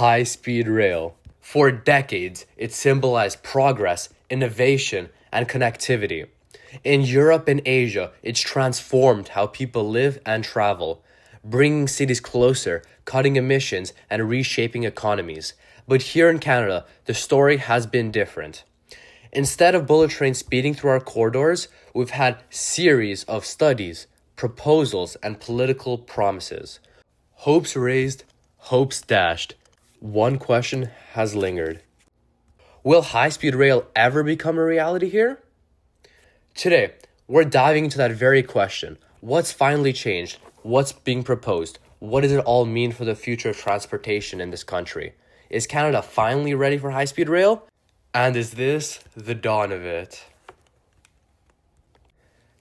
high-speed rail. For decades, it symbolized progress, innovation, and connectivity. In Europe and Asia, it's transformed how people live and travel, bringing cities closer, cutting emissions, and reshaping economies. But here in Canada, the story has been different. Instead of bullet trains speeding through our corridors, we've had series of studies, proposals, and political promises. Hopes raised, hopes dashed. One question has lingered. Will high-speed rail ever become a reality here? Today, we're diving into that very question. What's finally changed? What's being proposed? What does it all mean for the future of transportation in this country? Is Canada finally ready for high-speed rail? And is this the dawn of it?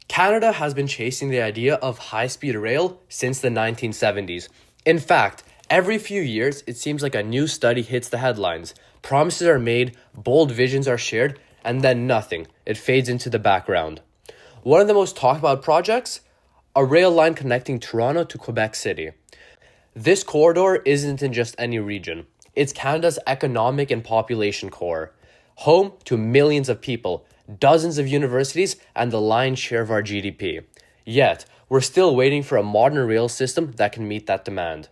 Canada has been chasing the idea of high-speed rail since the 1970s. In fact, every few years, it seems like a new study hits the headlines. Promises are made, bold visions are shared, and then nothing. It fades into the background. One of the most talked about projects? A rail line connecting Toronto to Quebec City. This corridor isn't in just any region. It's Canada's economic and population core, home to millions of people, dozens of universities, and the lion's share of our GDP. Yet, we're still waiting for a modern rail system that can meet that demand.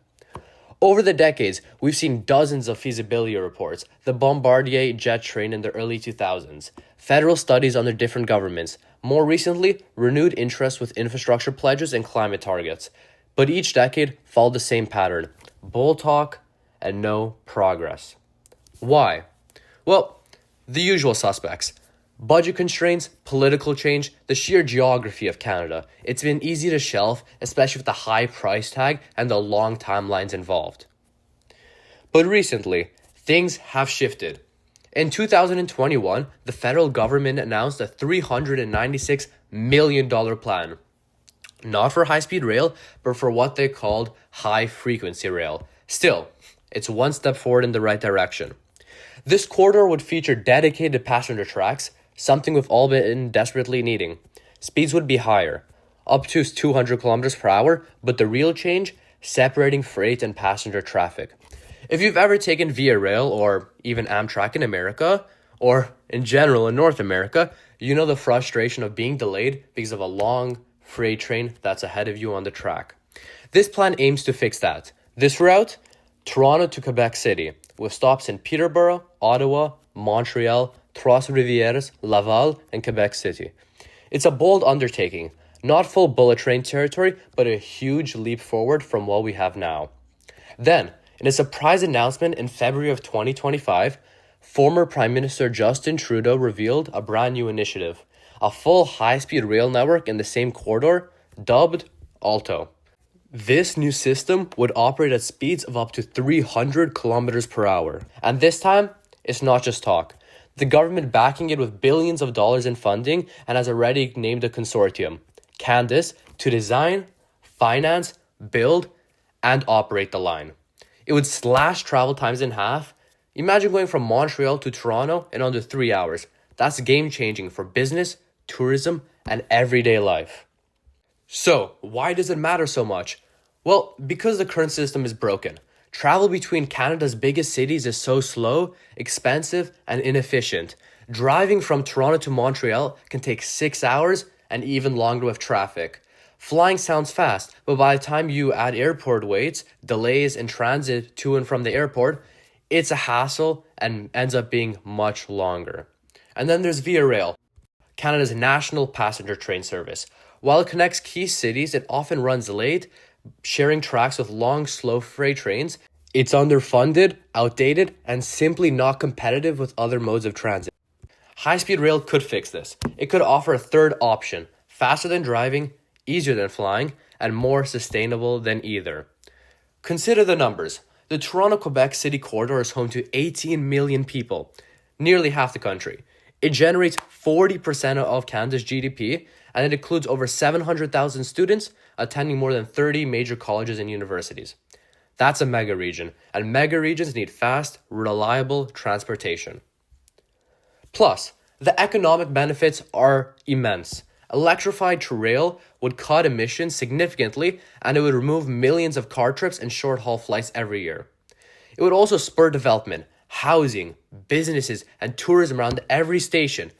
Over the decades, we've seen dozens of feasibility reports, the Bombardier jet train in the early 2000s, federal studies under different governments, more recently, renewed interest with infrastructure pledges and climate targets. But each decade followed the same pattern, bold talk and no progress. Why? Well, the usual suspects. Budget constraints, political change, the sheer geography of Canada. It's been easy to shelve, especially with the high price tag and the long timelines involved. But recently, things have shifted. In 2021, the federal government announced a $396 million plan. Not for high-speed rail, but for what they called high-frequency rail. Still, it's one step forward in the right direction. This corridor would feature dedicated passenger tracks, something we've all been desperately needing. Speeds would be higher, up to 200 kilometers per hour, but the real change, separating freight and passenger traffic. If you've ever taken Via Rail or even Amtrak in America, or in general in North America, you know the frustration of being delayed because of a long freight train that's ahead of you on the track. This plan aims to fix that. This route, Toronto to Quebec City, with stops in Peterborough, Ottawa, Montreal, Trois-Rivières, Laval, and Quebec City. It's a bold undertaking, not full bullet train territory, but a huge leap forward from what we have now. Then, in a surprise announcement in February of 2025, former Prime Minister Justin Trudeau revealed a brand new initiative, a full high-speed rail network in the same corridor, dubbed Alto. This new system would operate at speeds of up to 300 kilometers per hour. And this time, it's not just talk. The government backing it with billions of dollars in funding and has already named a consortium, Candace, to design, finance, build, and operate the line. It would slash travel times in half. Imagine going from Montreal to Toronto in under 3 hours. That's game-changing for business, tourism, and everyday life. So, why does it matter so much? Well, because the current system is broken. Travel between Canada's biggest cities is so slow, expensive, and inefficient. Driving from Toronto to Montreal can take 6 hours and even longer with traffic. Flying sounds fast, but by the time you add airport waits, delays, and transit to and from the airport, it's a hassle and ends up being much longer. And then there's Via Rail, Canada's national passenger train service. While it connects key cities, it often runs late, sharing tracks with long, slow freight trains. It's underfunded, outdated, and simply not competitive with other modes of transit. High-speed rail could fix this. It could offer a third option, faster than driving, easier than flying, and more sustainable than either. Consider the numbers. The Toronto-Quebec City corridor is home to 18 million people, nearly half the country. It generates 40% of Canada's GDP, and it includes over 700,000 students attending more than 30 major colleges and universities. That's a mega region, and mega regions need fast, reliable transportation. Plus, the economic benefits are immense. Electrified rail would cut emissions significantly, and it would remove millions of car trips and short-haul flights every year. It would also spur development, housing, businesses, and tourism around every station.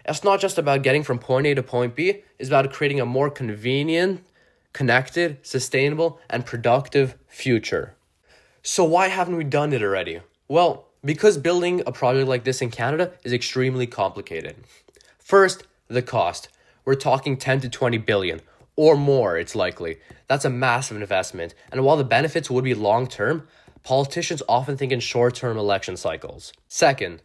It's not just about getting from point A to point B, it's about creating a more convenient, connected, sustainable, and productive future. So why haven't we done it already? Well, because building a project like this in Canada is extremely complicated. First, the cost. We're talking 10 to 20 billion or more, it's likely. That's a massive investment. And while the benefits would be long-term, politicians often think in short-term election cycles. Second,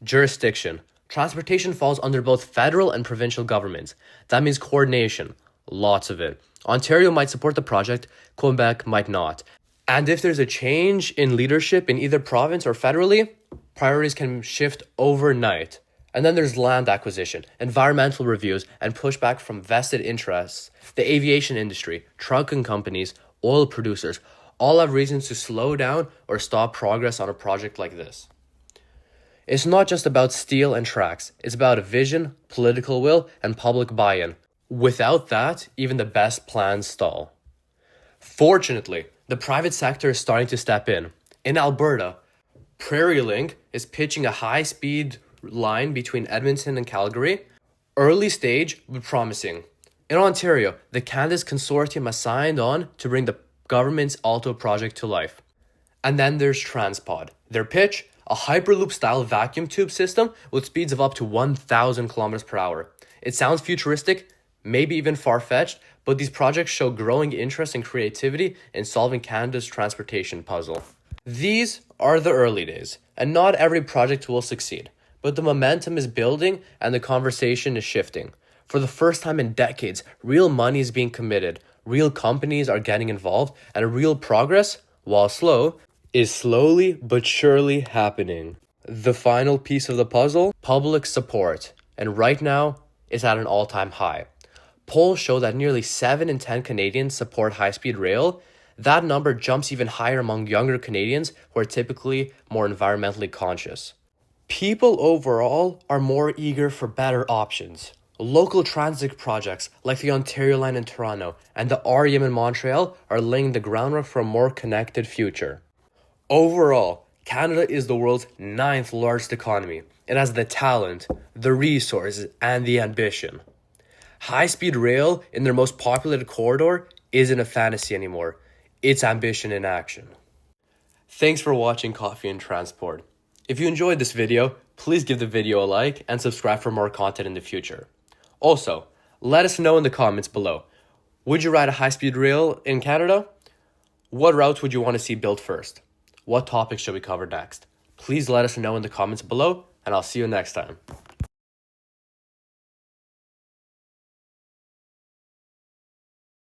jurisdiction. Transportation falls under both federal and provincial governments. That means coordination, lots of it. Ontario might support the project, Quebec might not. And if there's a change in leadership in either province or federally, priorities can shift overnight. And then there's land acquisition, environmental reviews, and pushback from vested interests. The aviation industry, trucking companies, oil producers, all have reasons to slow down or stop progress on a project like this. It's not just about steel and tracks. It's about a vision, political will, and public buy-in. Without that, even the best plans stall. Fortunately, the private sector is starting to step in. In Alberta, Prairie Link is pitching a high-speed line between Edmonton and Calgary. Early stage, but promising. In Ontario, the Canada's consortium has signed on to bring the government's Alto project to life. And then there's Transpod. Their pitch, a Hyperloop-style vacuum tube system with speeds of up to 1,000 kilometers per hour. It sounds futuristic, maybe even far-fetched, but these projects show growing interest and creativity in solving Canada's transportation puzzle. These are the early days, and not every project will succeed, but the momentum is building and the conversation is shifting. For the first time in decades, real money is being committed, real companies are getting involved, and real progress, while slow, is slowly but surely happening. The final piece of the puzzle, public support, and right now, it's at an all-time high. Polls show that nearly 7 in 10 Canadians support high-speed rail. That number jumps even higher among younger Canadians who are typically more environmentally conscious. People overall are more eager for better options. Local transit projects like the Ontario Line in Toronto and the REM in Montreal are laying the groundwork for a more connected future. Overall, Canada is the world's 9th largest economy. It has the talent, the resources, and the ambition. High-speed rail in their most populated corridor isn't a fantasy anymore. It's ambition in action. Thanks for watching Coffee and Transport. If you enjoyed this video, please give the video a like and subscribe for more content in the future. Also, let us know in the comments below. Would you ride a high-speed rail in Canada? What routes would you want to see built first? What topics should we cover next? Please let us know in the comments below, and I'll see you next time.